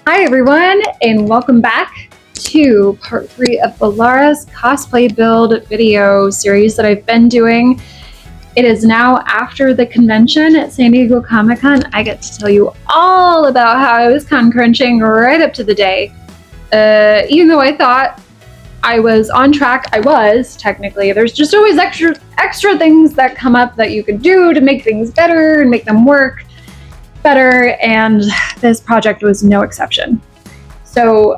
Hi everyone, and welcome back to part 3 of Bellara's cosplay build video series that I've been doing. It is now after the convention at San Diego Comic-Con. I get to tell you all about how I was con crunching right up to the day. Even though I thought I was on track, I was technically. There's just always extra things that come up that you can do to make things better and make them work better, and this project was no exception. So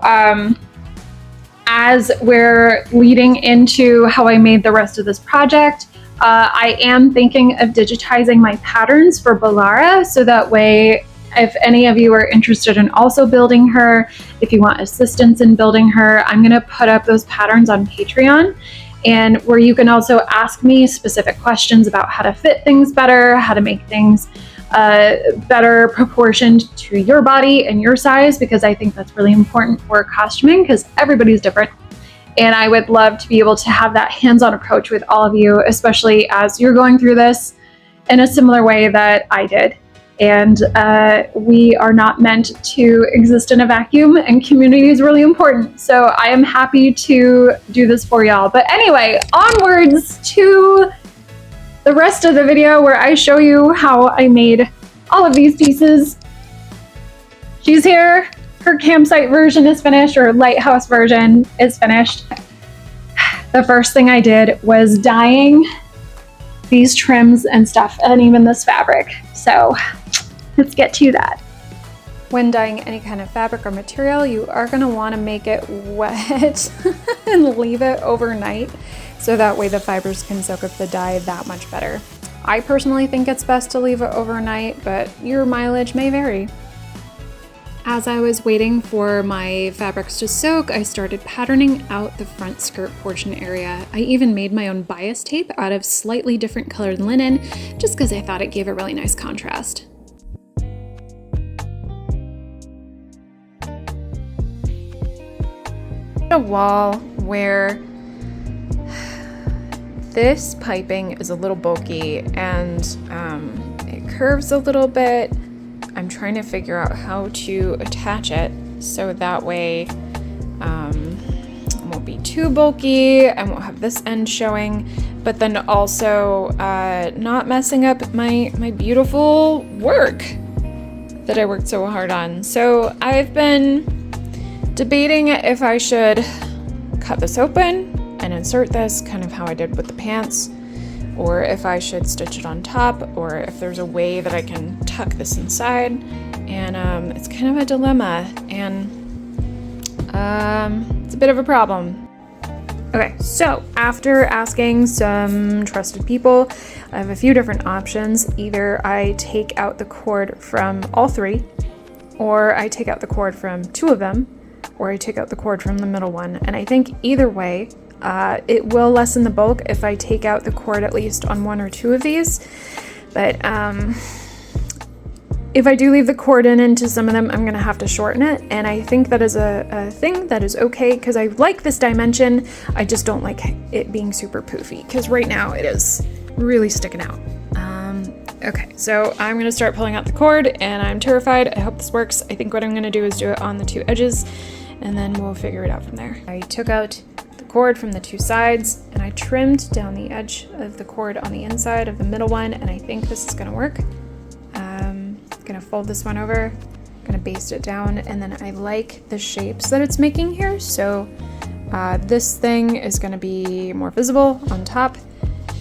as we're leading into how I made the rest of this project, I am thinking of digitizing my patterns for Bellara, so that way if any of you are interested in also building her, if you want assistance in building her, I'm going to put up those patterns on Patreon, and where you can also ask me specific questions about how to fit things better, how to make things better proportioned to your body and your size, because I think that's really important for costuming because everybody's different. And I would love to be able to have that hands-on approach with all of you, especially as you're going through this in a similar way that I did. And we are not meant to exist in a vacuum, and community is really important. So I am happy to do this for y'all. But anyway, onwards to the rest of the video where I show you how I made all of these pieces. She's here. Her campsite version is finished, or lighthouse version is finished. The first thing I did was dyeing these trims and stuff, and even this fabric. So let's get to that. When dyeing any kind of fabric or material, you are going to want to make it wet and leave it overnight, so that way the fibers can soak up the dye that much better. I personally think it's best to leave it overnight, but your mileage may vary. As I was waiting for my fabrics to soak, I started patterning out the front skirt portion area. I even made my own bias tape out of slightly different colored linen, just because I thought it gave a really nice contrast. A wall where this piping is a little bulky and it curves a little bit. I'm trying to figure out how to attach it so that way it won't be too bulky, I won't have this end showing, but then also not messing up my beautiful work that I worked so hard on. So I've been debating if I should cut this open and insert this kind of how I did with the pants, or if I should stitch it on top, or if there's a way that I can tuck this inside. And it's kind of a dilemma, and it's a bit of a problem. Okay, so after asking some trusted people, I have a few different options. Either I take out the cord from all three, or I take out the cord from two of them, or I take out the cord from the middle one. And I think either way, it will lessen the bulk if I take out the cord at least on one or two of these. But if I do leave the cord into some of them, I'm going to have to shorten it. And I think that is a thing that is okay, because I like this dimension. I just don't like it being super poofy, because right now it is really sticking out. Okay, so I'm going to start pulling out the cord, and I'm terrified. I hope this works. I think what I'm going to do is do it on the two edges, and then we'll figure it out from there. I took out the cord from the two sides, and I trimmed down the edge of the cord on the inside of the middle one, and I think this is going to work. I'm going to fold this one over, I'm going to baste it down, and then I like the shapes that it's making here, so this thing is going to be more visible on top.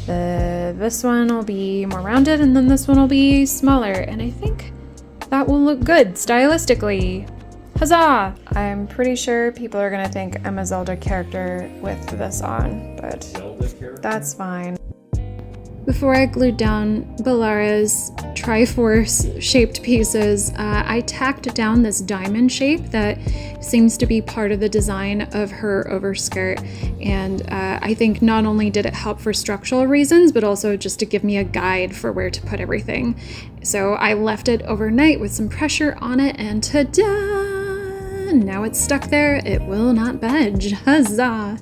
This one will be more rounded, and then this one will be smaller, and I think that will look good stylistically. Huzzah! I'm pretty sure people are gonna think I'm a Zelda character with this on, but that's fine. Before I glued down Bellara's Triforce shaped pieces, I tacked down this diamond shape that seems to be part of the design of her overskirt, and I think not only did it help for structural reasons, but also just to give me a guide for where to put everything. So I left it overnight with some pressure on it, and ta-da! Now it's stuck there, it will not budge. Huzzah!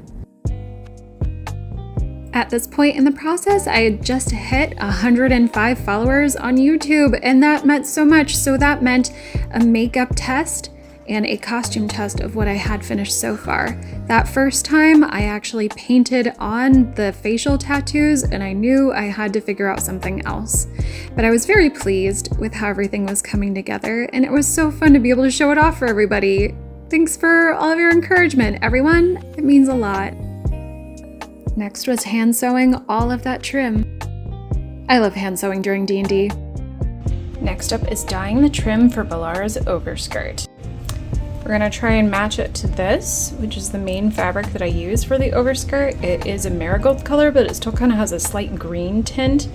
At this point in the process, I had just hit 105 followers on YouTube, and that meant so much. So that meant a makeup test and a costume test of what I had finished so far. That first time, I actually painted on the facial tattoos, and I knew I had to figure out something else. But I was very pleased with how everything was coming together, and it was so fun to be able to show it off for everybody. Thanks for all of your encouragement, everyone. It means a lot. Next was hand sewing all of that trim. I love hand sewing during D&D. Next up is dyeing the trim for Bellara's overskirt. We're gonna try and match it to this, which is the main fabric that I use for the overskirt. It is a marigold color, but it still kind of has a slight green tint.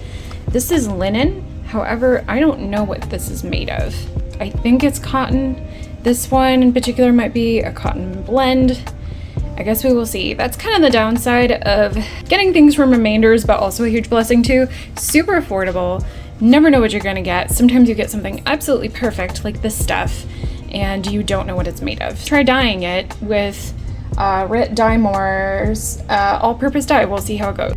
This is linen. However, I don't know what this is made of. I think it's cotton. This one in particular might be a cotton blend. I guess we will see. That's kind of the downside of getting things from remainders, but also a huge blessing too. Super affordable. Never know what you're gonna get. Sometimes you get something absolutely perfect, like this stuff, and you don't know what it's made of. Try dyeing it with Rit Dye More's all-purpose dye. We'll see how it goes.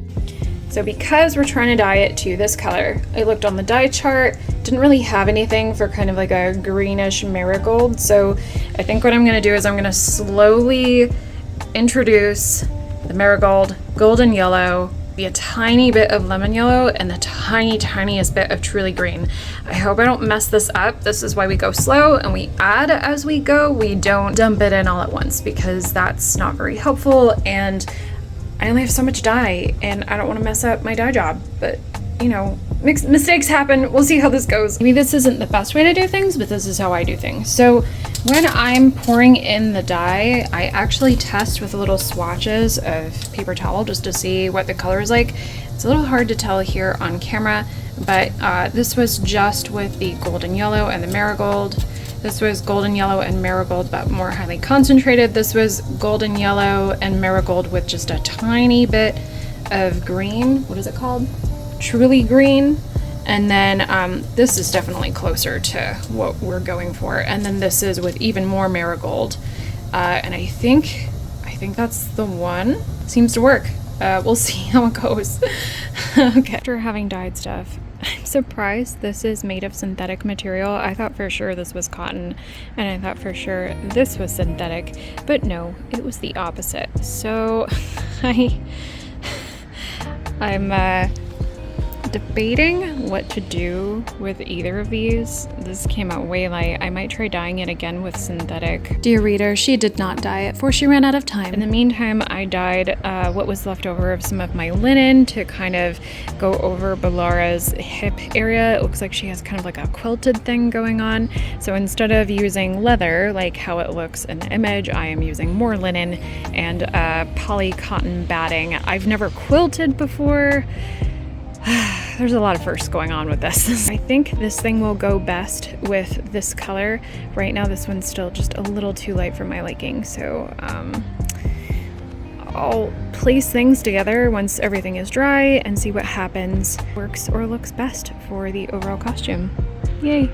So because we're trying to dye it to this color, I looked on the dye chart, didn't really have anything for kind of like a greenish marigold. So I think what I'm gonna do is I'm gonna slowly introduce the marigold, golden yellow, a tiny bit of lemon yellow, and the tiniest bit of truly green. I hope I don't mess this up. This is why we go slow and we add as we go. We don't dump it in all at once because that's not very helpful, and I only have so much dye and I don't want to mess up my dye job, but you know, mistakes happen. We'll see how this goes. Maybe this isn't the best way to do things, but this is how I do things. So when I'm pouring in the dye, I actually test with little swatches of paper towel just to see what the color is like. It's a little hard to tell here on camera, but this was just with the golden yellow and the marigold. This was golden yellow and marigold, but more highly concentrated. This was golden yellow and marigold with just a tiny bit of green. What is it called? Truly green. And then this is definitely closer to what we're going for. And then this is with even more marigold. And I think that's the one. Seems to work. We'll see how it goes. Okay. After having dyed stuff, I'm surprised this is made of synthetic material. I thought for sure this was cotton, and I thought for sure this was synthetic, but no, it was the opposite. So I'm debating what to do with either of these. This came out way light. I might try dyeing it again with synthetic. Dear reader, she did not dye it, for she ran out of time. In the meantime, I dyed what was left over of some of my linen to kind of go over Bellara's hip area. It looks like she has kind of like a quilted thing going on. So instead of using leather, like how it looks in the image, I am using more linen and poly cotton batting. I've never quilted before. There's a lot of firsts going on with this. I think this thing will go best with this color. Right now this one's still just a little too light for my liking, so I'll place things together once everything is dry and see what happens. Works or looks best for the overall costume. Yay!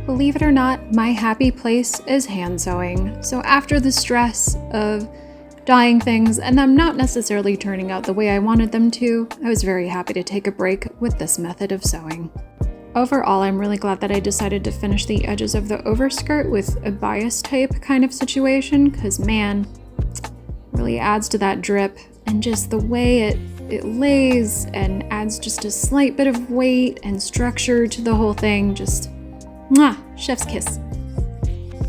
Believe it or not, my happy place is hand sewing. So after the stress of dyeing things and them not necessarily turning out the way I wanted them to, I was very happy to take a break with this method of sewing. Overall, I'm really glad that I decided to finish the edges of the overskirt with a bias type kind of situation, because man, it really adds to that drip, and just the way it lays and adds just a slight bit of weight and structure to the whole thing. Just mwah, chef's kiss.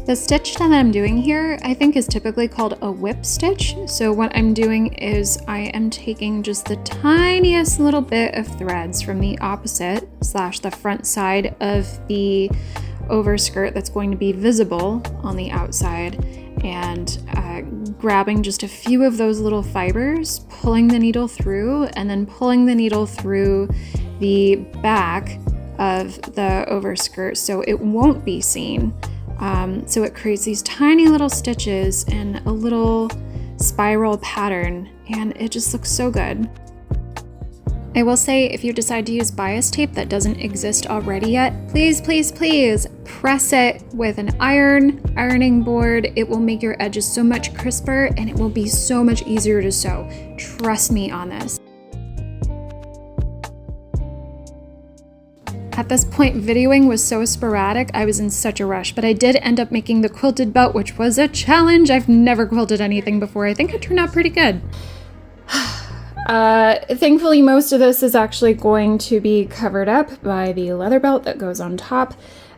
The stitch that I'm doing here, I think, is typically called a whip stitch. So what I'm doing is I am taking just the tiniest little bit of threads from the opposite / the front side of the overskirt that's going to be visible on the outside, and grabbing just a few of those little fibers, pulling the needle through, and then pulling the needle through the back of the overskirt so it won't be seen. So it creates these tiny little stitches and a little spiral pattern, and it just looks so good. I will say, if you decide to use bias tape that doesn't exist already yet, please press it with an ironing board. It will make your edges so much crisper and it will be so much easier to sew. Trust me on this. At this point, videoing was so sporadic, I was in such a rush, but I did end up making the quilted belt, which was a challenge. I've never quilted anything before. I think it turned out pretty good. Thankfully, most of this is actually going to be covered up by the leather belt that goes on top.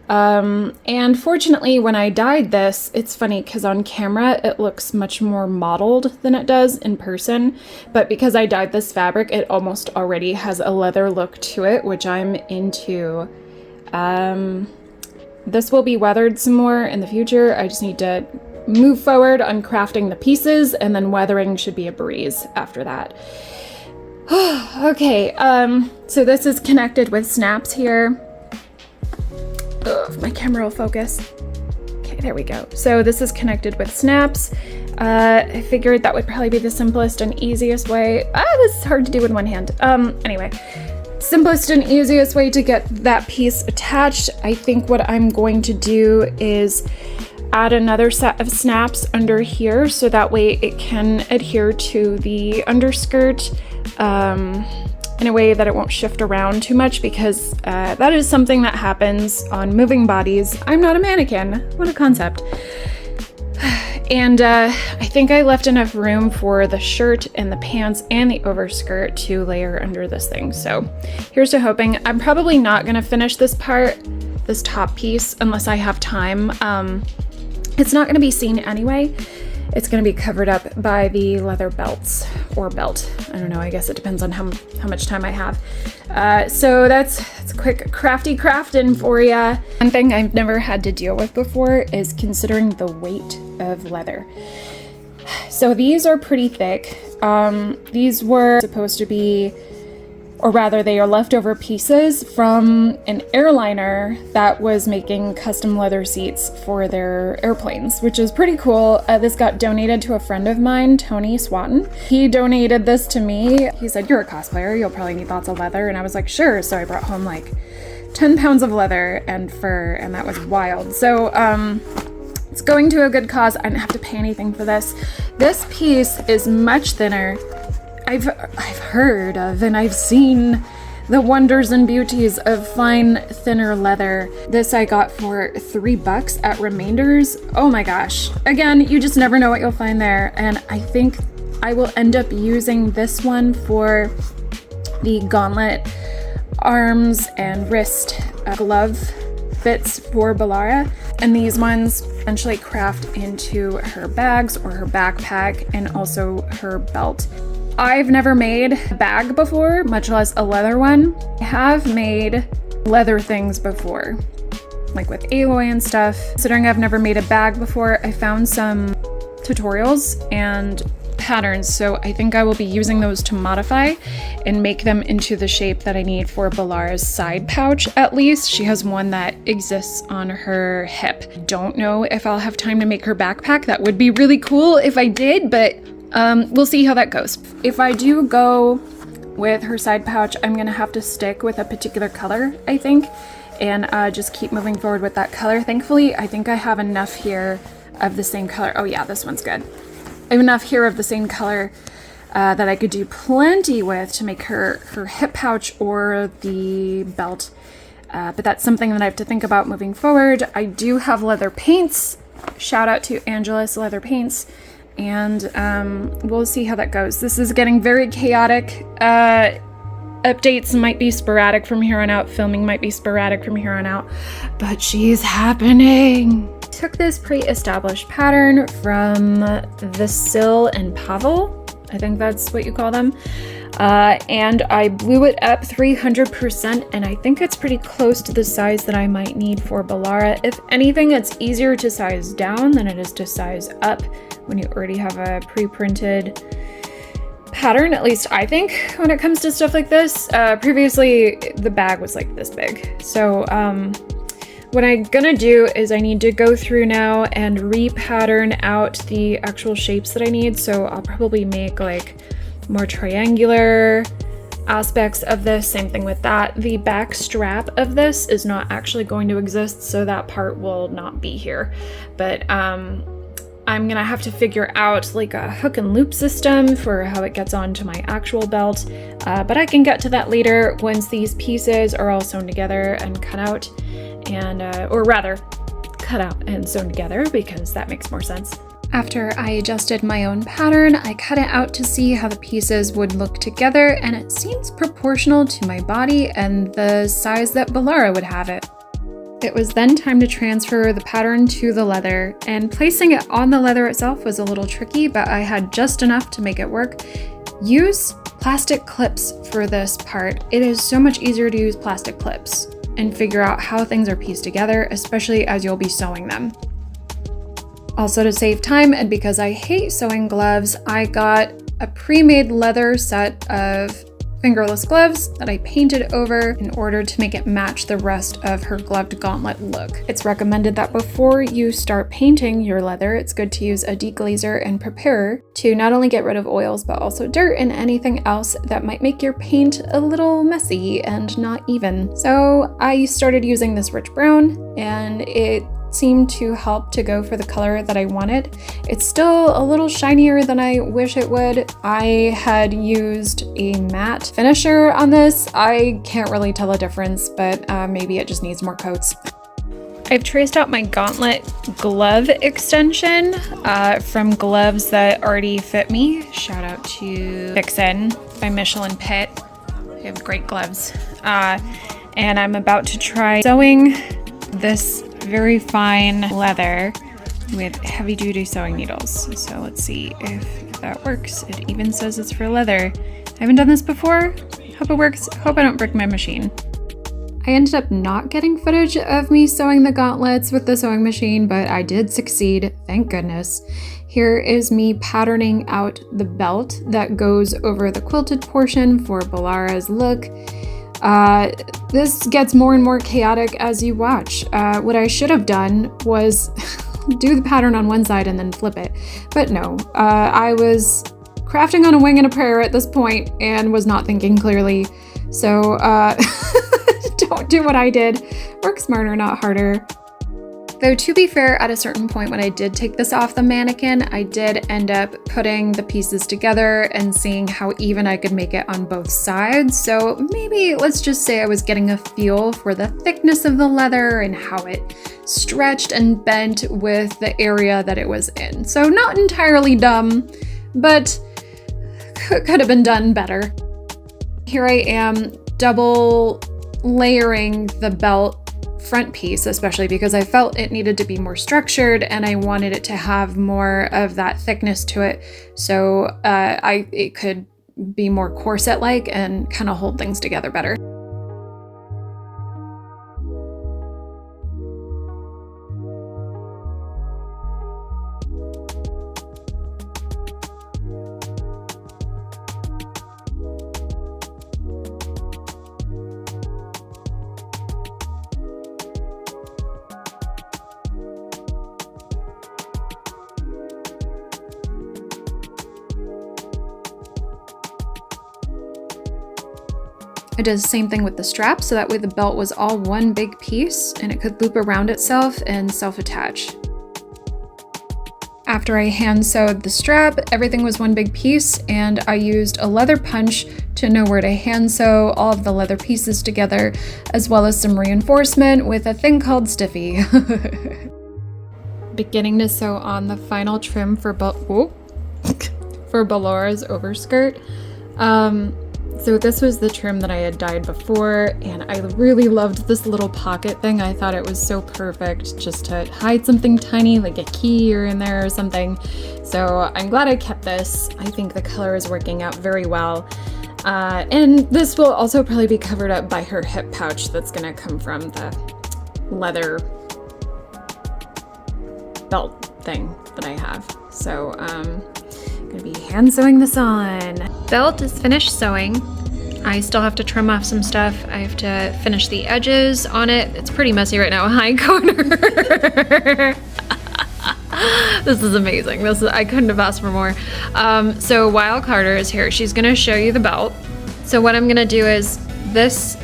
And fortunately, when I dyed this, it's funny because on camera it looks much more modeled than it does in person, but because I dyed this fabric, it almost already has a leather look to it, which I'm into. This will be weathered some more in the future. I just need to move forward on crafting the pieces, and then weathering should be a breeze after that. Okay, so this is connected with snaps here. Ugh, my camera will focus. Okay, there we go. So this is connected with snaps. I figured that would probably be the simplest and easiest way. This is hard to do with one hand. Anyway, simplest and easiest way to get that piece attached. I think what I'm going to do is add another set of snaps under here so that way it can adhere to the underskirt in a way that it won't shift around too much, because that is something that happens on moving bodies. I'm not a mannequin. What a concept. And I think I left enough room for the shirt and the pants and the overskirt to layer under this thing. So here's to hoping. I'm probably not going to finish this part, this top piece, unless I have time. It's not going to be seen anyway. It's going to be covered up by the leather belts, or belt. I don't know, I guess it depends on how much time I have. So that's quick crafting for ya. One thing I've never had to deal with before is considering the weight of leather. So these are pretty thick. These were supposed to be, or rather they are leftover pieces from an airliner that was making custom leather seats for their airplanes, which is pretty cool. This got donated to a friend of mine, Tony Swatton. He donated this to me. He said, "You're a cosplayer, you'll probably need lots of leather." And I was like, sure. So I brought home like 10 pounds of leather and fur, and that was wild. So it's going to a good cause. I didn't have to pay anything for this. This piece is much thinner. I've heard of and I've seen the wonders and beauties of fine, thinner leather. This I got for $3 at Remainders. Oh my gosh. Again, you just never know what you'll find there. And I think I will end up using this one for the gauntlet arms and wrist glove bits for Bellara. And these ones eventually craft into her bags or her backpack and also her belt. I've never made a bag before, much less a leather one. I have made leather things before, like with alloy and stuff. Considering I've never made a bag before, I found some tutorials and patterns, so I think I will be using those to modify and make them into the shape that I need for Bellara's side pouch, at least. She has one that exists on her hip. Don't know if I'll have time to make her backpack. That would be really cool if I did, but we'll see how that goes. If I do go with her side pouch, I'm gonna have to stick with a particular color, I think, and just keep moving forward with that color. Thankfully, I think I have enough here of the same color. Oh yeah, this one's good. I have enough here of the same color that I could do plenty with to make her hip pouch or the belt. But that's something that I have to think about moving forward. I do have leather paints. Shout out to Angelus Leather Paints. And we'll see how that goes. This is getting very chaotic. Updates might be sporadic from here on out. Filming might be sporadic from here on out. But she's happening. Took this pre-established pattern from the Sil and Pavel. I think that's what you call them. And I blew it up 300%, and I think it's pretty close to the size that I might need for Bellara. If anything, it's easier to size down than it is to size up when you already have a pre-printed pattern, at least I think, when it comes to stuff like this. Previously, the bag was like this big. So what I'm gonna do is I need to go through now and re-pattern out the actual shapes that I need. So I'll probably make like more triangular aspects of this. Same thing with that. The back strap of this is not actually going to exist, so that part will not be here. But I'm gonna have to figure out like a hook and loop system for how it gets onto my actual belt, but I can get to that later once these pieces are all sewn together and cut out, and or rather cut out and sewn together, because that makes more sense. After I adjusted my own pattern, I cut it out to see how the pieces would look together, and it seems proportional to my body and the size that Bellara would have it. It was then time to transfer the pattern to the leather, and placing it on the leather itself was a little tricky, but I had just enough to make it work. Use plastic clips for this part. It is so much easier to use plastic clips and figure out how things are pieced together, especially as you'll be sewing them. Also, to save time, and because I hate sewing gloves, I got a pre-made leather set of fingerless gloves that I painted over in order to make it match the rest of her gloved gauntlet look. It's recommended that before you start painting your leather, it's good to use a deglazer and preparer to not only get rid of oils, but also dirt and anything else that might make your paint a little messy and not even. So I started using this rich brown, and it seemed to help to go for the color that I wanted. It's still a little shinier than I wish it would. I had used a matte finisher on this. I can't really tell a difference, but maybe it just needs more coats. I've traced out my gauntlet glove extension from gloves that already fit me. Shout out to Vixen by Michelin Pit. They have great gloves. And I'm about to try sewing this very fine leather with heavy duty sewing needles. So let's see if that works. It even says it's for leather. I haven't done this before. Hope it works. Hope I don't break my machine. I ended up not getting footage of me sewing the gauntlets with the sewing machine, but I did succeed, thank goodness. Here is me patterning out the belt that goes over the quilted portion for Bellara's look. This gets more and more chaotic as you watch. What I should have done was do the pattern on one side and then flip it. But no, I was crafting on a wing and a prayer at this point and was not thinking clearly. So don't do what I did. Work smarter, not harder. Though to be fair, at a certain point when I did take this off the mannequin, I did end up putting the pieces together and seeing how even I could make it on both sides. So maybe let's just say I was getting a feel for the thickness of the leather and how it stretched and bent with the area that it was in. So not entirely dumb, but could have been done better. Here I am double layering the belt front piece, especially because I felt it needed to be more structured and I wanted it to have more of that thickness to it, so it could be more corset-like and kind of hold things together better. I did the same thing with the strap, so that way the belt was all one big piece and it could loop around itself and self-attach. After I hand sewed the strap, everything was one big piece, and I used a leather punch to know where to hand sew all of the leather pieces together, as well as some reinforcement with a thing called Stiffy. Beginning to sew on the final trim for Bellara's overskirt. So this was the trim that I had dyed before, and I really loved this little pocket thing. I thought it was so perfect just to hide something tiny, like a key or in there or something. So I'm glad I kept this. I think the color is working out very well. And this will also probably be covered up by her hip pouch that's gonna come from the leather belt thing that I have. So I'm gonna be hand sewing this on. Belt is finished sewing. I still have to trim off some stuff. I have to finish the edges on it. It's pretty messy right now. Hi, corner. This is amazing. I couldn't have asked for more. So while Carter is here, she's gonna show you the belt. So what I'm gonna do is this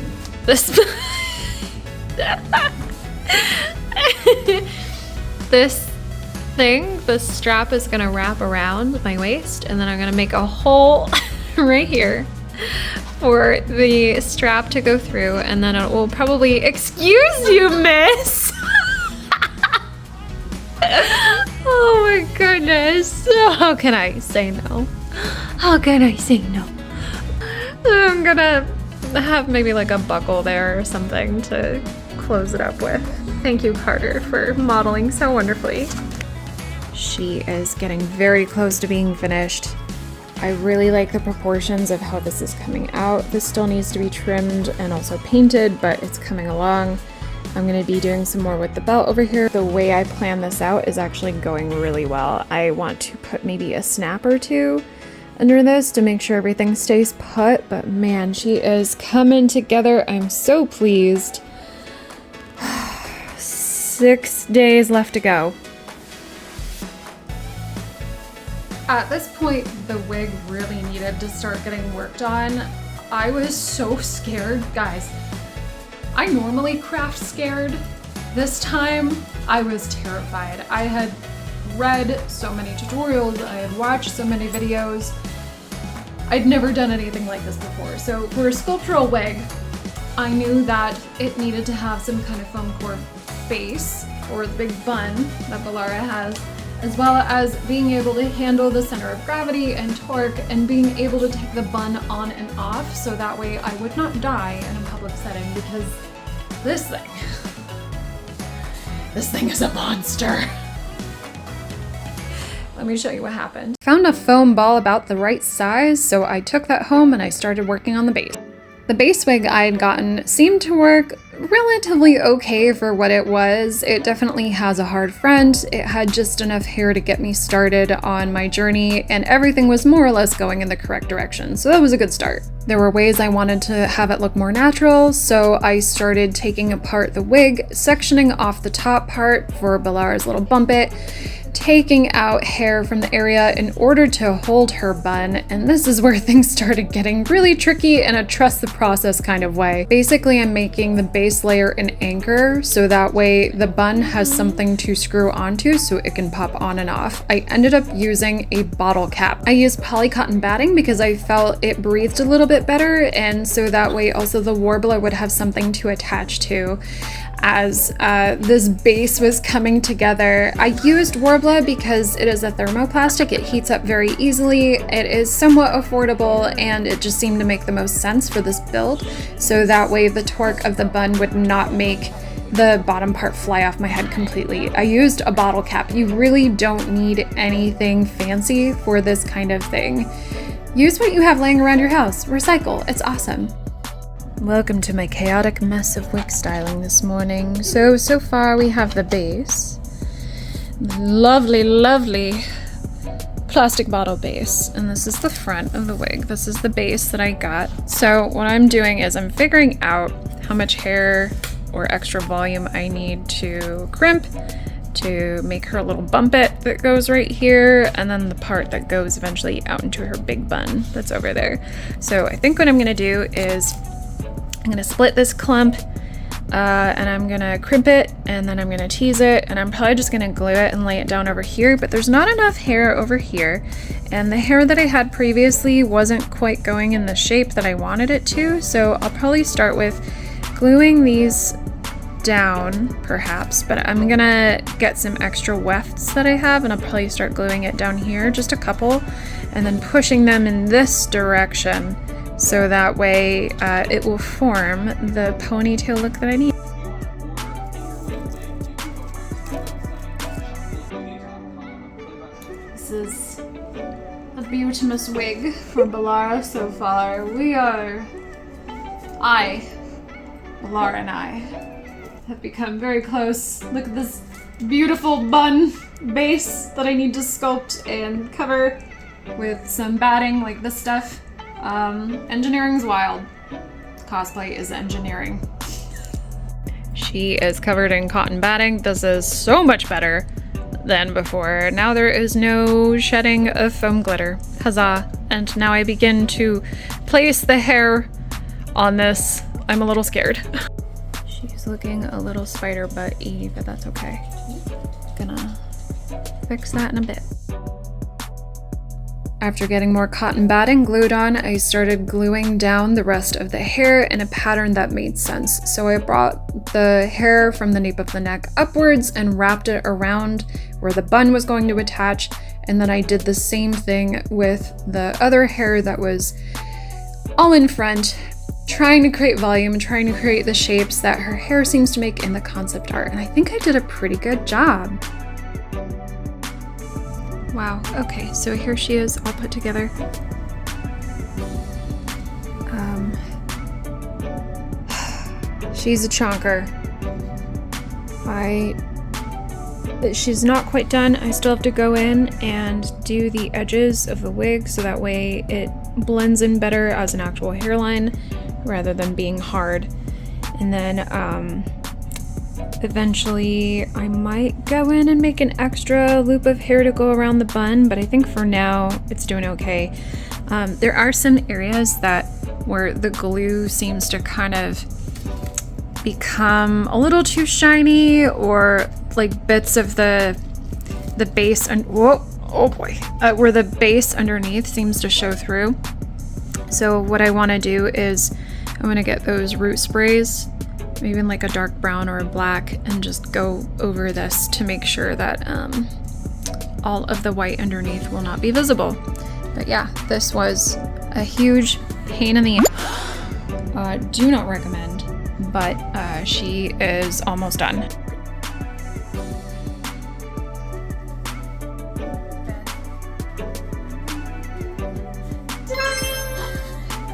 thing, the strap is gonna wrap around my waist, and then I'm gonna make a hole right here for the strap to go through, and then it will probably, excuse you, miss. Oh my goodness. How can I say no? How can I say no? I'm gonna have maybe like a buckle there or something to close it up with. Thank you, Carter, for modeling so wonderfully. She is getting very close to being finished. I really like the proportions of how this is coming out. This still needs to be trimmed and also painted, but it's coming along. I'm going to be doing some more with the belt over here. The way I plan this out is actually going really well. I want to put maybe a snap or two under this to make sure everything stays put, but man, she is coming together. I'm so pleased. 6 days left to go. At this point, the wig really needed to start getting worked on. I was so scared, guys. I normally craft scared. This time, I was terrified. I had read so many tutorials, I had watched so many videos. I'd never done anything like this before. So for a sculptural wig, I knew that it needed to have some kind of foam core base or the big bun that Bellara has, as well as being able to handle the center of gravity and torque and being able to take the bun on and off so that way I would not die in a public setting, because this thing is a monster. Let me show you what happened. Found a foam ball about the right size, so I took that home and I started working on the base. The base wig I had gotten seemed to work relatively okay for what it was. It definitely has a hard front. It had just enough hair to get me started on my journey, and everything was more or less going in the correct direction, so that was a good start. There were ways I wanted to have it look more natural, so I started taking apart the wig, sectioning off the top part for Bellara's little bump it, taking out hair from the area in order to hold her bun, and this is where things started getting really tricky in a trust the process kind of way. Basically, I'm making the base layer an anchor so that way the bun has something to screw onto so it can pop on and off. I ended up using a bottle cap. I used poly cotton batting because I felt it breathed a little bit better, and so that way also the warbler would have something to attach to. As this base was coming together, I used Warbler because it is a thermoplastic, it heats up very easily, it is somewhat affordable, and it just seemed to make the most sense for this build, so that way the torque of the bun would not make the bottom part fly off my head completely. I used a bottle cap. You really don't need anything fancy for this kind of thing. Use what you have laying around your house. Recycle. It's awesome. Welcome to my chaotic mess of wig styling this morning. So far we have the base. Lovely, lovely plastic bottle base. And this is the front of the wig. This is the base that I got. So what I'm doing is I'm figuring out how much hair or extra volume I need to crimp to make her little bump it that goes right here, and then the part that goes eventually out into her big bun that's over there. So I think what I'm gonna do is I'm gonna split this clump and I'm gonna crimp it, and then I'm gonna tease it, and I'm probably just gonna glue it and lay it down over here, but there's not enough hair over here, and the hair that I had previously wasn't quite going in the shape that I wanted it to, so I'll probably start with gluing these down perhaps, but I'm gonna get some extra wefts that I have and I'll probably start gluing it down here, just a couple, and then pushing them in this direction so that way it will form the ponytail look that I need. This is a beautimous wig for Bellara so far. Bellara and I have become very close. Look at this beautiful bun base that I need to sculpt and cover with some batting like this stuff. Engineering's wild. Cosplay is engineering. She is covered in cotton batting. This is so much better than before. Now there is no shedding of foam glitter. Huzzah. And now I begin to place the hair on this. I'm a little scared. She's looking a little spider butt-y, but that's okay. Gonna fix that in a bit. After getting more cotton batting glued on, I started gluing down the rest of the hair in a pattern that made sense. So I brought the hair from the nape of the neck upwards and wrapped it around where the bun was going to attach. And then I did the same thing with the other hair that was all in front, trying to create volume, trying to create the shapes that her hair seems to make in the concept art. And I think I did a pretty good job. Wow, okay, so here she is all put together. She's a chonker. She's not quite done. I still have to go in and do the edges of the wig so that way it blends in better as an actual hairline rather than being hard. And then eventually I might go in and make an extra loop of hair to go around the bun, but I think for now it's doing okay. There are some areas where the glue seems to kind of become a little too shiny, or like bits of the base and where the base underneath seems to show through. So what I want to do is I'm going to get those root sprays, maybe in like a dark brown or a black, and just go over this to make sure that all of the white underneath will not be visible. But yeah, this was a huge pain in the ass. Do not recommend, but she is almost done.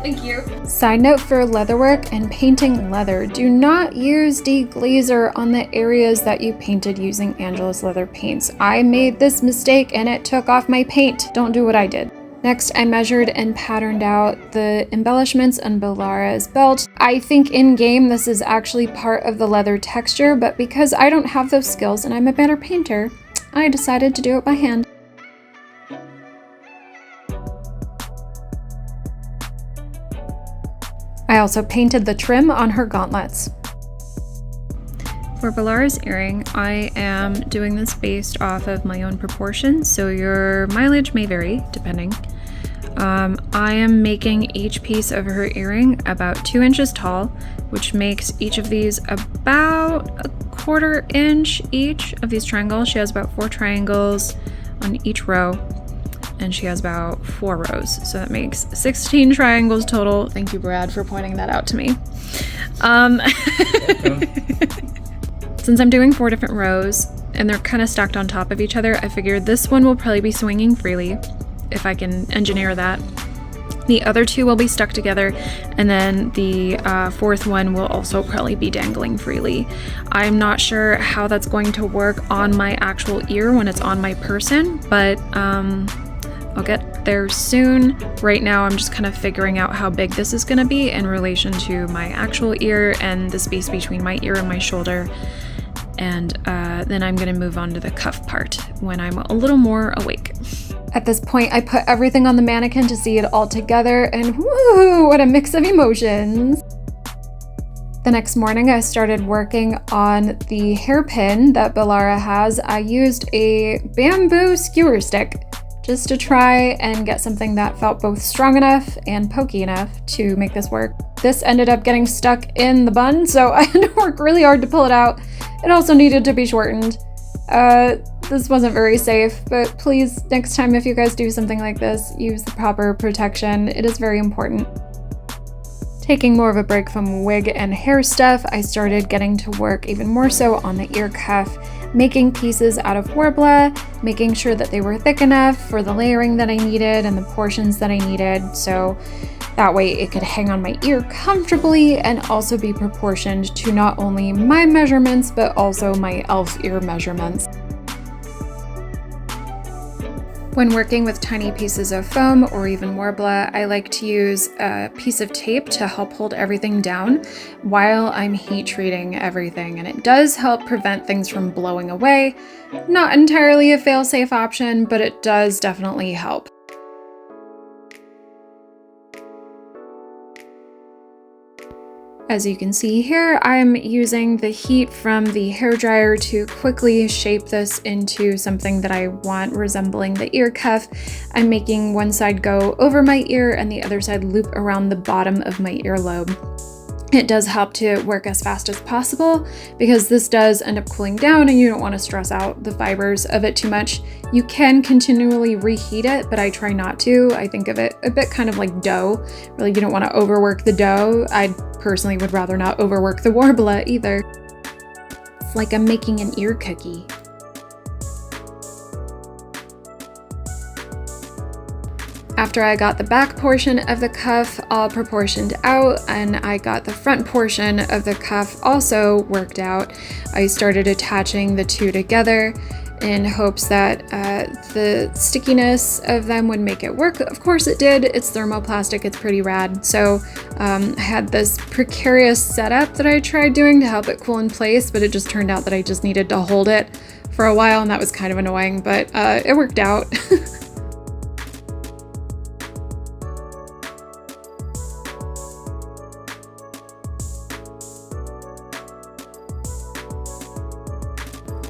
Thank you. Side note for leatherwork and painting leather, do not use deglazer on the areas that you painted using Angela's leather paints. I made this mistake and it took off my paint. Don't do what I did. Next, I measured and patterned out the embellishments on Bellara's belt. I think in-game this is actually part of the leather texture, but because I don't have those skills and I'm a better painter, I decided to do it by hand. I also painted the trim on her gauntlets. For Bellara's earring, I am doing this based off of my own proportions, so your mileage may vary depending. I am making each piece of her earring about 2 inches tall, which makes each of these about 1/4 inch each of these triangles. She has about 4 triangles on each row, and she has about 4 rows, so that makes 16 triangles total. Thank you, Brad, for pointing that out to me. Since I'm doing 4 different rows and they're kind of stacked on top of each other, I figured this one will probably be swinging freely if I can engineer that. The other 2 will be stuck together, and then the 4th one will also probably be dangling freely. I'm not sure how that's going to work on my actual ear when it's on my person, but I'll get there soon. Right now I'm just kind of figuring out how big this is going to be in relation to my actual ear and the space between my ear and my shoulder. And then I'm going to move on to the cuff part when I'm a little more awake. At this point, I put everything on the mannequin to see it all together, and woo, what a mix of emotions. The next morning, I started working on the hairpin that Bellara has. I used a bamboo skewer stick just to try and get something that felt both strong enough and pokey enough to make this work. This ended up getting stuck in the bun, so I had to work really hard to pull it out. It also needed to be shortened. This wasn't very safe, but please, next time if you guys do something like this, use the proper protection. It is very important. Taking more of a break from wig and hair stuff, I started getting to work even more so on the ear cuff, making pieces out of Worbla, making sure that they were thick enough for the layering that I needed and the portions that I needed, so that way it could hang on my ear comfortably and also be proportioned to not only my measurements, but also my elf ear measurements. When working with tiny pieces of foam or even Worbla, I like to use a piece of tape to help hold everything down while I'm heat treating everything, and it does help prevent things from blowing away. Not entirely a fail-safe option, but it does definitely help. As you can see here, I'm using the heat from the hairdryer to quickly shape this into something that I want resembling the ear cuff. I'm making one side go over my ear and the other side loop around the bottom of my earlobe. It does help to work as fast as possible because this does end up cooling down and you don't want to stress out the fibers of it too much. You can continually reheat it, but I try not to. I think of it a bit kind of like dough. Really, you don't want to overwork the dough. I personally would rather not overwork the warbler either. It's like I'm making an ear cookie. After I got the back portion of the cuff all proportioned out and I got the front portion of the cuff also worked out, I started attaching the two together in hopes that the stickiness of them would make it work. Of course it did. It's thermoplastic, it's pretty rad. So I had this precarious setup that I tried doing to help it cool in place, but it just turned out that I just needed to hold it for a while and that was kind of annoying, but it worked out.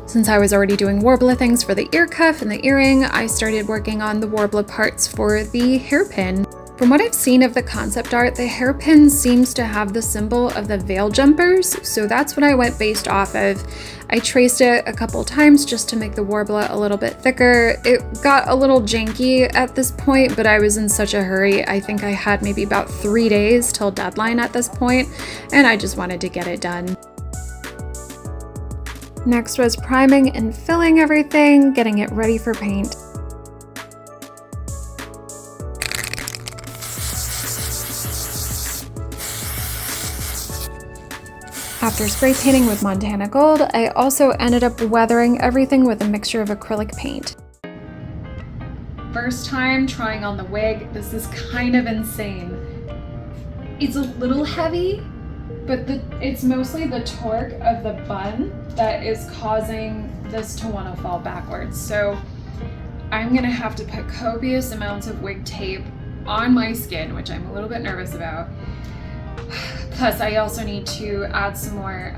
Since I was already doing warbler things for the ear cuff and the earring, I started working on the warbler parts for the hairpin. From what I've seen of the concept art, the hairpin seems to have the symbol of the veil jumpers, so that's what I went based off of. I traced it a couple times just to make the warbler a little bit thicker. It got a little janky at this point, but I was in such a hurry. I think I had maybe about 3 days till deadline at this point, and I just wanted to get it done. Next was priming and filling everything, getting it ready for paint. After spray painting with Montana Gold, I also ended up weathering everything with a mixture of acrylic paint. First time trying on the wig, this is kind of insane. It's a little heavy, but it's mostly the torque of the bun that is causing this to want to fall backwards. So I'm gonna have to put copious amounts of wig tape on my skin, which I'm a little bit nervous about. Plus I also need to add some more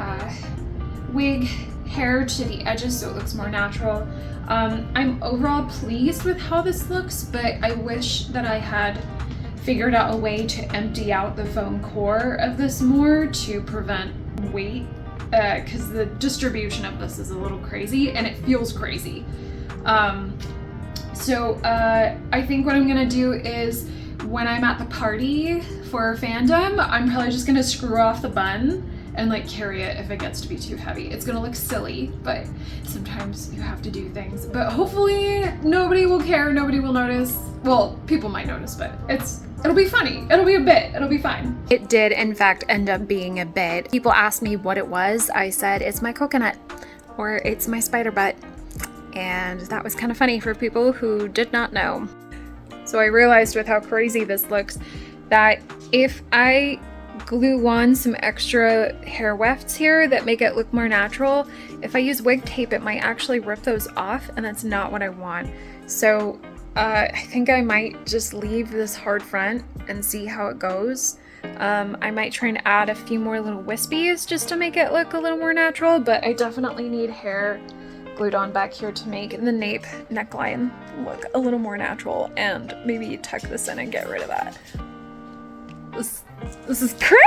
wig hair to the edges so it looks more natural. I'm overall pleased with how this looks, but I wish that I had figured out a way to empty out the foam core of this more to prevent weight, because the distribution of this is a little crazy and it feels crazy. So I think what I'm gonna do is when I'm at the party for Fandom, I'm probably just gonna screw off the bun and like carry it if it gets to be too heavy. It's gonna look silly, but sometimes you have to do things. But hopefully nobody will care, nobody will notice. Well, people might notice, but it'll be funny. It'll be a bit. It'll be fine. It did, in fact, end up being a bit. People asked me what it was. I said, it's my coconut, or it's my spider butt. And that was kind of funny for people who did not know. So I realized with how crazy this looks that if I glue on some extra hair wefts here that make it look more natural, if I use wig tape, it might actually rip those off, and that's not what I want. So I think I might just leave this hard front and see how it goes. I might try and add a few more little wispies just to make it look a little more natural, but I definitely need hair glued on back here to make the nape neckline look a little more natural, and maybe tuck this in and get rid of that. This is crazy!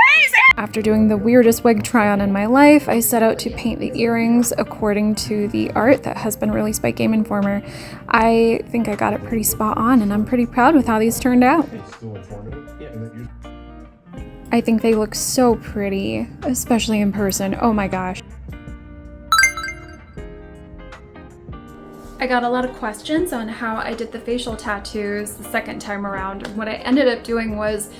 After doing the weirdest wig try-on in my life, I set out to paint the earrings according to the art that has been released by Game Informer. I think I got it pretty spot on, and I'm pretty proud with how these turned out. I think they look so pretty, especially in person. Oh my gosh. I got a lot of questions on how I did the facial tattoos the second time around. What I ended up doing was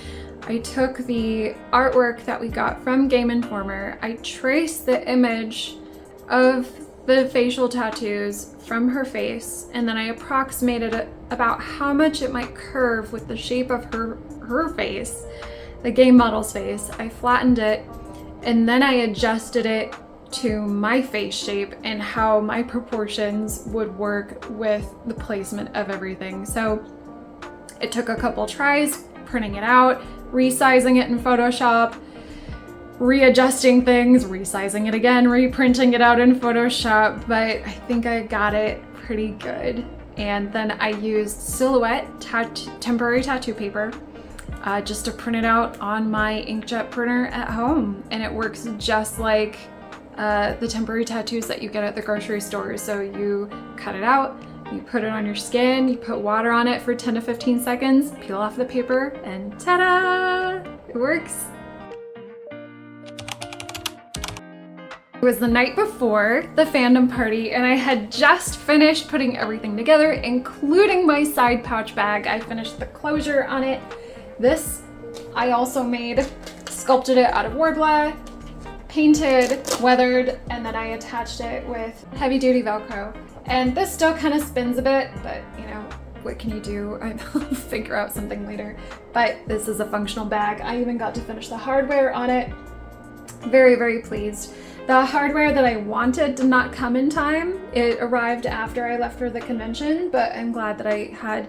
I took the artwork that we got from Game Informer, I traced the image of the facial tattoos from her face, and then I approximated about how much it might curve with the shape of her face, the game model's face. I flattened it, and then I adjusted it to my face shape and how my proportions would work with the placement of everything. So it took a couple tries printing it out, resizing it in Photoshop, readjusting things, resizing it again, reprinting it out in Photoshop, but I think I got it pretty good. And then I used Silhouette temporary tattoo paper just to print it out on my inkjet printer at home. And it works just like the temporary tattoos that you get at the grocery store. So you cut it out, you put it on your skin, you put water on it for 10 to 15 seconds, peel off the paper, and ta-da! It works. It was the night before the fandom party and I had just finished putting everything together, including my side pouch bag. I finished the closure on it. This I also made, sculpted it out of Worbla, painted, weathered, and then I attached it with heavy duty Velcro. And this still kind of spins a bit, but you know, what can you do? I'll figure out something later. But this is a functional bag. I even got to finish the hardware on it. Very, very pleased. The hardware that I wanted did not come in time. It arrived after I left for the convention, but I'm glad that I had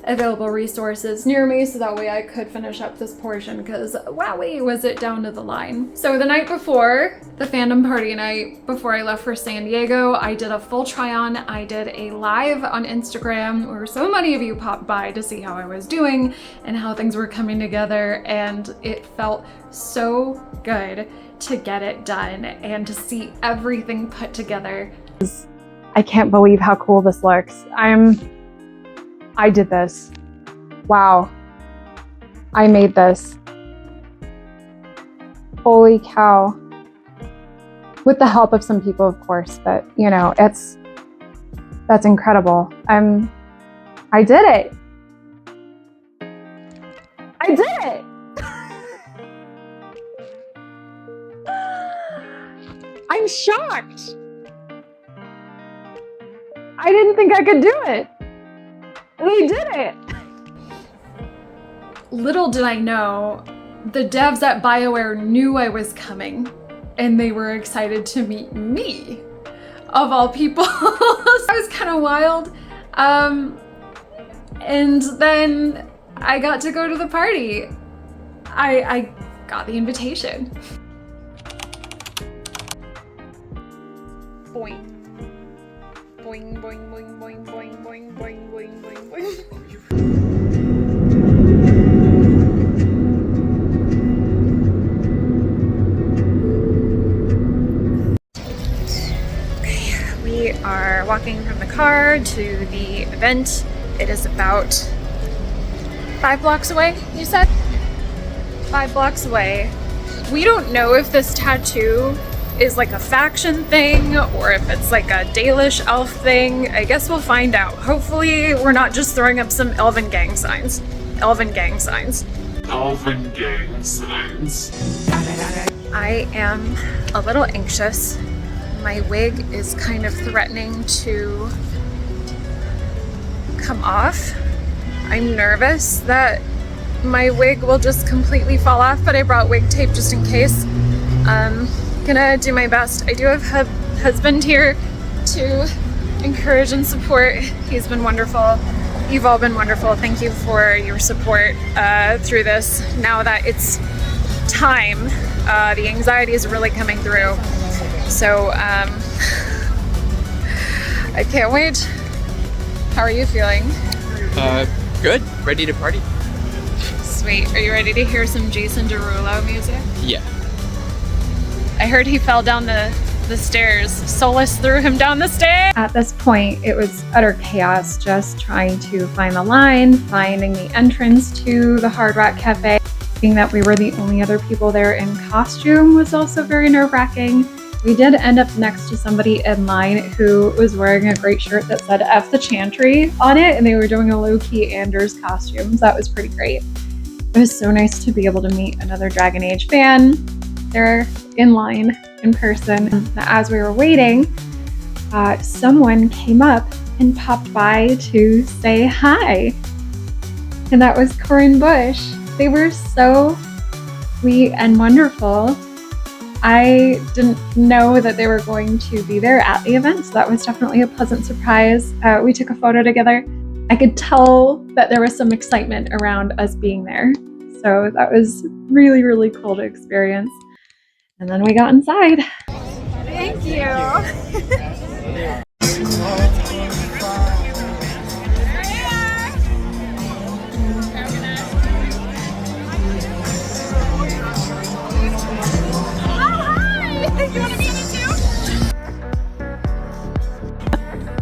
available resources near me so that way I could finish up this portion, because wowee was it down to the line. So the night before the fandom party night, before I left for San Diego, I did a full try on. I did a live on Instagram where so many of you popped by to see how I was doing and how things were coming together, and it felt so good to get it done and to see everything put together. I can't believe how cool this looks. I did this. Wow. I made this. Holy cow. With the help of some people, of course, but you know, that's incredible. I did it. I did it. I'm shocked. I didn't think I could do it. We did it. Little did I know, the devs at Bioware knew I was coming and they were excited to meet me, of all people. That was kind of wild. And then I got to go to the party. I got the invitation. Boing. Boing, boing, boing, boing, boing, boing, boing, boing, boing, boing. We are walking from the car to the event. It is about 5 blocks away, you said? 5 blocks away. We don't know if this tattoo is like a faction thing or if it's like a Dalish elf thing. I guess we'll find out. Hopefully we're not just throwing up some elven gang signs. Elven gang signs. Elven gang signs. I am a little anxious. My wig is kind of threatening to come off. I'm nervous that my wig will just completely fall off, but I brought wig tape just in case. Gonna do my best. I do have husband here to encourage and support. He's been wonderful. You've all been wonderful. Thank you for your support through this. Now that it's time, the anxiety is really coming through. So I can't wait. How are you feeling? Good. Ready to party? Sweet. Are you ready to hear some Jason Derulo music? Yeah. I heard he fell down the stairs. Solus threw him down the stairs. At this point, it was utter chaos, just trying to find the line, finding the entrance to the Hard Rock Cafe. Being that we were the only other people there in costume was also very nerve-wracking. We did end up next to somebody in line who was wearing a great shirt that said F the Chantry on it, and they were doing a low-key Anders costume. So that was pretty great. It was so nice to be able to meet another Dragon Age fan. They're in line in person. As we were waiting, someone came up and popped by to say hi. And that was Corinne Bush. They were so sweet and wonderful. I didn't know that they were going to be there at the event, so that was definitely a pleasant surprise. We took a photo together. I could tell that there was some excitement around us being there. So that was really, really cool to experience. And then we got inside. Thank you.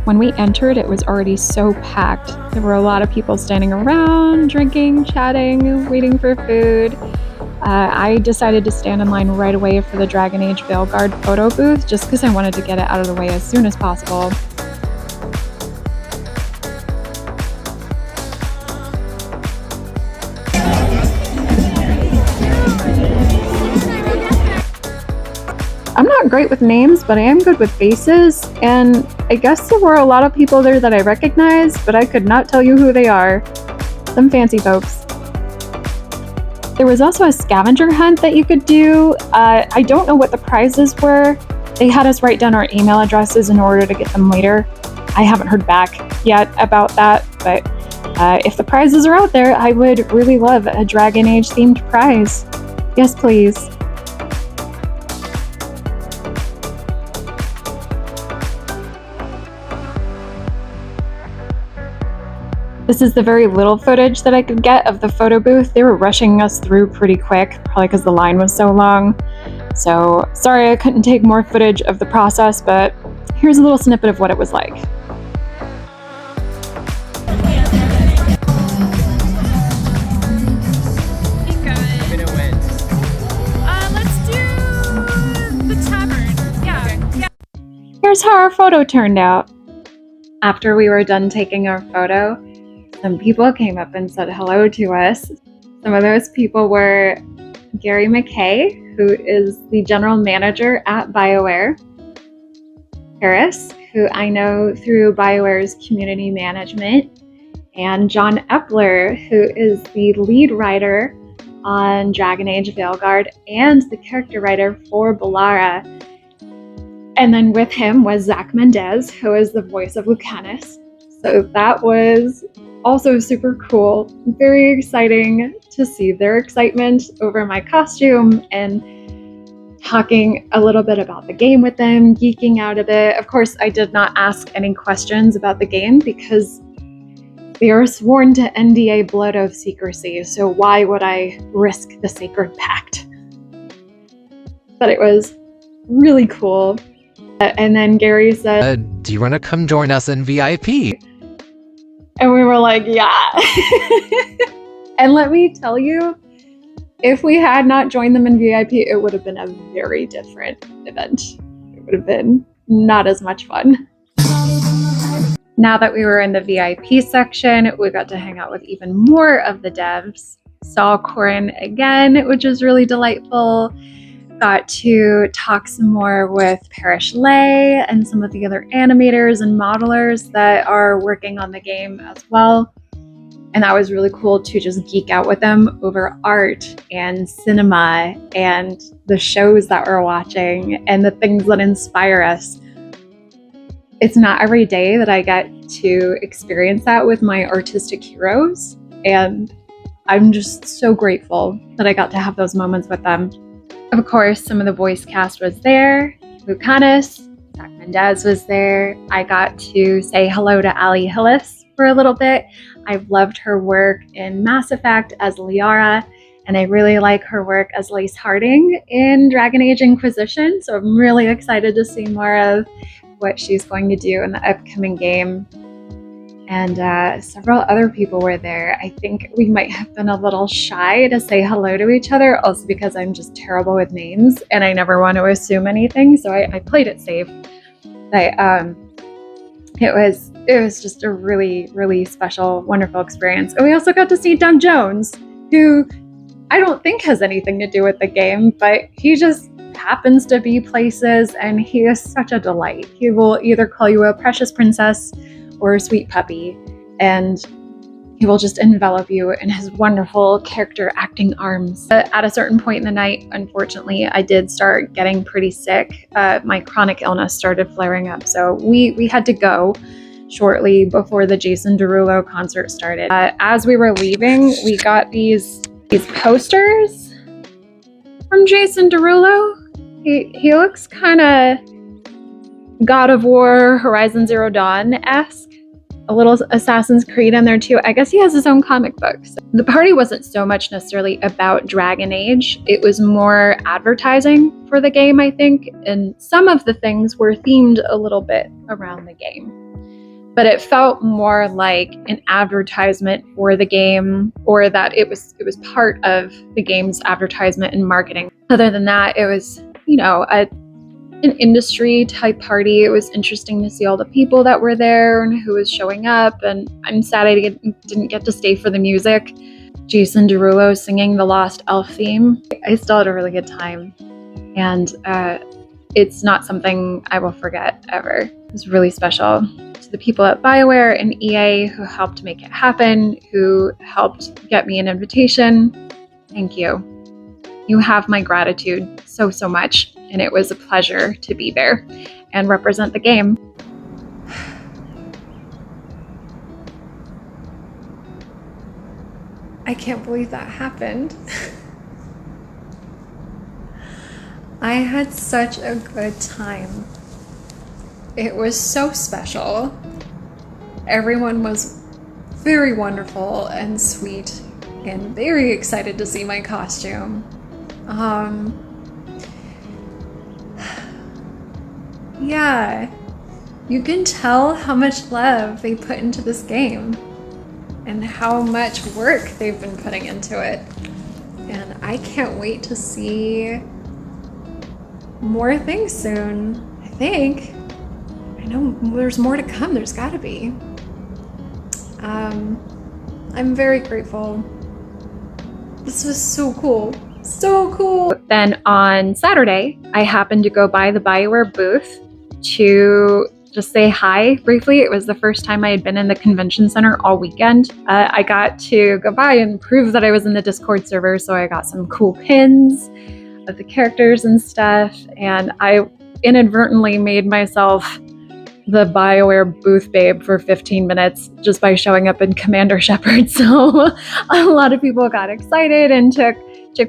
When we entered, it was already so packed. There were a lot of people standing around, drinking, chatting, waiting for food. I decided to stand in line right away for the Dragon Age Veilguard photo booth just because I wanted to get it out of the way as soon as possible. I'm not great with names, but I am good with faces, and I guess there were a lot of people there that I recognized, but I could not tell you who they are. Some fancy folks. There was also a scavenger hunt that you could do. I don't know what the prizes were. They had us write down our email addresses in order to get them later. I haven't heard back yet about that, but if the prizes are out there, I would really love a Dragon Age themed prize. Yes, please. This is the very little footage that I could get of the photo booth. They were rushing us through pretty quick, probably because the line was so long. So sorry I couldn't take more footage of the process, but here's a little snippet of what it was like. Here's how our photo turned out. After we were done taking our photo, some people came up and said hello to us. Some of those people were Gary McKay, who is the general manager at BioWare, Harris, who I know through BioWare's community management, and John Epler, who is the lead writer on Dragon Age Veilguard and the character writer for Bellara. And then with him was Zach Mendez, who is the voice of Lucanus. So that was also super cool. Very exciting to see their excitement over my costume and talking a little bit about the game with them, geeking out a bit. Of course, I did not ask any questions about the game because they are sworn to NDA blood oath secrecy, so why would I risk the sacred pact? But it was really cool. And then Gary said, do you want to come join us in VIP? And we were like, yeah. And let me tell you, if we had not joined them in VIP, it would have been a very different event. It would have been not as much fun. Now that we were in the VIP section, we got to hang out with even more of the devs. Saw Corin again, which was really delightful. Got to talk some more with Parrish Lay and some of the other animators and modelers that are working on the game as well. And that was really cool to just geek out with them over art and cinema and the shows that we're watching and the things that inspire us. It's not every day that I get to experience that with my artistic heroes, and I'm just so grateful that I got to have those moments with them. Of course, some of the voice cast was there. Lucanus, Zach Mendez was there. I got to say hello to Ali Hillis for a little bit. I've loved her work in Mass Effect as Liara, and I really like her work as Lace Harding in Dragon Age Inquisition, so I'm really excited to see more of what she's going to do in the upcoming game. And several other people were there. I think we might have been a little shy to say hello to each other, also because I'm just terrible with names and I never want to assume anything, so I played it safe. But it was just a really, really special, wonderful experience. And we also got to see Doug Jones, who I don't think has anything to do with the game, but he just happens to be places and he is such a delight. He will either call you a precious princess or a sweet puppy, and he will just envelop you in his wonderful character acting arms. But at a certain point in the night, unfortunately, I did start getting pretty sick. My chronic illness started flaring up, so we had to go shortly before the Jason Derulo concert started. As we were leaving, we got these posters from Jason Derulo, He looks kind of God of War, Horizon Zero Dawn-esque. A little Assassin's Creed in there too. I guess he has his own comic books. The party wasn't so much necessarily about Dragon Age. It was more advertising for the game, I think, and some of the things were themed a little bit around the game. But it felt more like an advertisement for the game, or that it was part of the game's advertisement and marketing. Other than that, it was, you know, an industry type party. It was interesting to see all the people that were there and who was showing up, and I'm sad I didn't get to stay for the music. Jason Derulo singing the Lost Elf theme. I still had a really good time, and it's not something I will forget ever. It was really special. To the people at Bioware and EA who helped make it happen, who helped get me an invitation, thank you. You have my gratitude so much, and it was a pleasure to be there and represent the game. I can't believe that happened. I had such a good time. It was so special. Everyone was very wonderful and sweet and very excited to see my costume. Yeah, you can tell how much love they put into this game and how much work they've been putting into it. And I can't wait to see more things soon, I think. I know there's more to come, there's gotta be. I'm very grateful. This was so cool. So cool. Then on Saturday, I happened to go by the Bioware booth to just say hi briefly. It was the first time I had been in the convention center all weekend. I got to go by and prove that I was in the Discord server, so I got some cool pins of the characters and stuff, and I inadvertently made myself the Bioware booth babe for 15 minutes just by showing up in Commander Shepard. So a lot of people got excited and took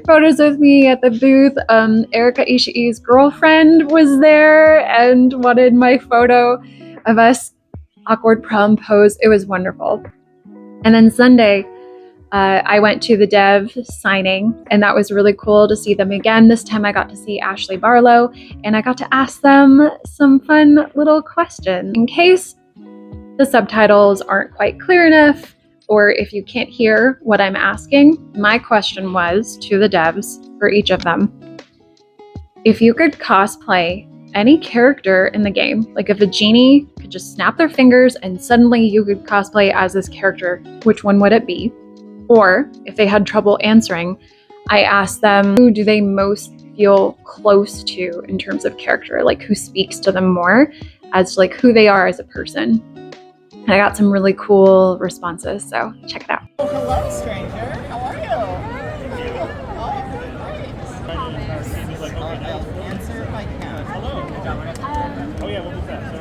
photos with me at the booth. Erika Ishii's girlfriend was there and wanted my photo of us awkward prom pose. It was wonderful. And then Sunday, I went to the dev signing, and that was really cool to see them again. This time I got to see Ashley Barlow, and I got to ask them some fun little questions. In case the subtitles aren't quite clear enough, or if you can't hear what I'm asking, my question was to the devs for each of them: if you could cosplay any character in the game, like if a genie could just snap their fingers and suddenly you could cosplay as this character, which one would it be? Or if they had trouble answering, I asked them, who do they most feel close to in terms of character, like who speaks to them more as like who they are as a person. And I got some really cool responses, so check it out. Oh, hello, stranger. How are you? I'll answer if I can. Hello. Oh yeah, we'll be fast.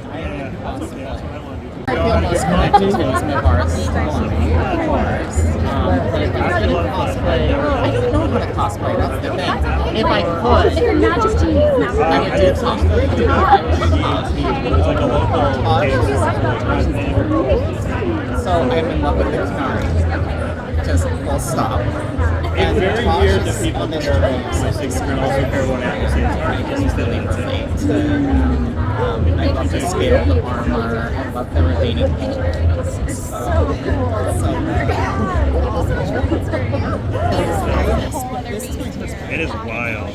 I feel most connected to is my bars. Of course. But if I couldn't cosplay, I don't know how to cosplay. That's the thing. If I could, If you're magic genie, I would do cosplay. So I'm in love with the Canary. Just full stop. And It's very Tosh weird that is people on the compare train, so things she's and also compare what I say. I just really relate. I love the scale, the armor, I love the retaining pieces. So It is wild.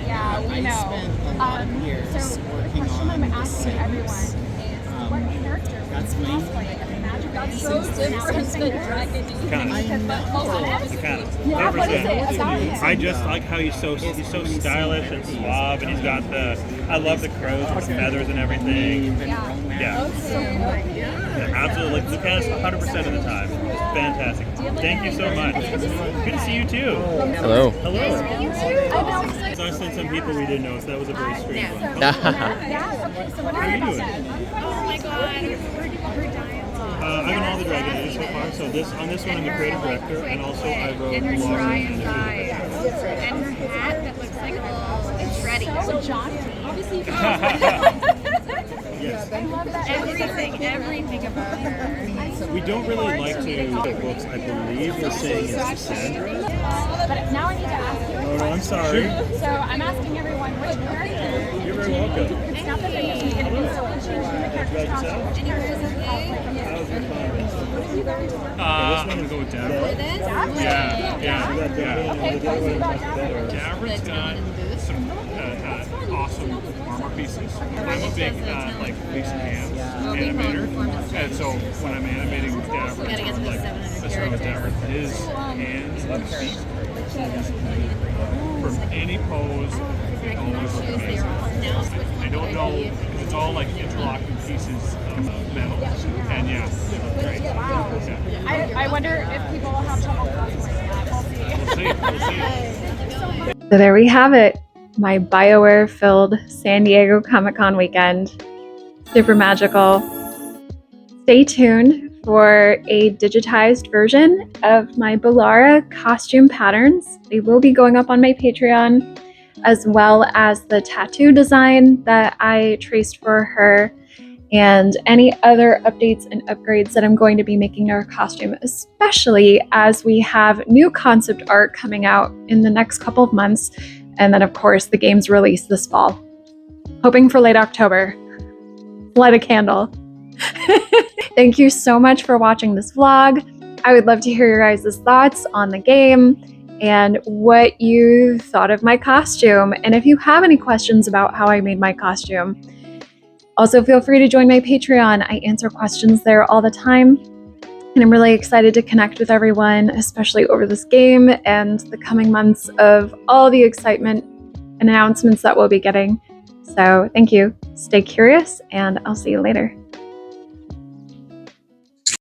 Yeah, we know. spent a lot of years So the working question on I'm the asking everyone Sims. is, what character would That's you me. cosplay as a magic That's so different than Dragon Age. Kind of. Yeah, what is it about him? I just like how he's so stylish and suave, and he's got the. I love the crows with the feathers and everything. Yeah. Yeah, absolutely. Like Lucas 100% of the time. It's fantastic. Thank you so much. Good to see you too. Hello. Hello. So I sent some people we didn't know, so that was a very strange one. How are you doing? Oh my god, we're dying. I've done all the Dragon Age so far. So on this one, I'm the creative director, and also I wrote Bellara and And her hat that looks like a little shreddy. So John, obviously, yes. I love that everything about her. We don't really like to write books. I believe we're saying it's Cassandra. But now I need to ask you. Oh, no, I'm sorry. So I'm asking everyone which character. You're very welcome. It's not that they doesn't get any so changing the character's costume. Anywhere is okay. How's your fun? I'm gonna go with Dabber. Yeah. Dabber's got some awesome armor pieces. I'm a big face hands animator, and so when I'm animating Dabber, it's kind of like that's what Dabber. His hands and feet, from any pose, it always looks amazing. I don't know, because it's all like interlocking pieces of metal, and yeah, great. Yeah. I wonder if people will have trouble cosplaying that. We'll see. We'll see. So there we have it. My Bioware-filled San Diego Comic-Con weekend. Super magical. Stay tuned for a digitized version of my Bellara costume patterns. They will be going up on my Patreon, as well as the tattoo design that I traced for her, and any other updates and upgrades that I'm going to be making to her costume, especially as we have new concept art coming out in the next couple of months, and then of course the game's release this fall. Hoping for late October. Light a candle. Thank you so much for watching this vlog. I would love to hear your guys' thoughts on the game and what you thought of my costume. And if you have any questions about how I made my costume, also feel free to join my Patreon. I answer questions there all the time. And I'm really excited to connect with everyone, especially over this game and the coming months of all the excitement and announcements that we'll be getting. So thank you. Stay curious, and I'll see you later.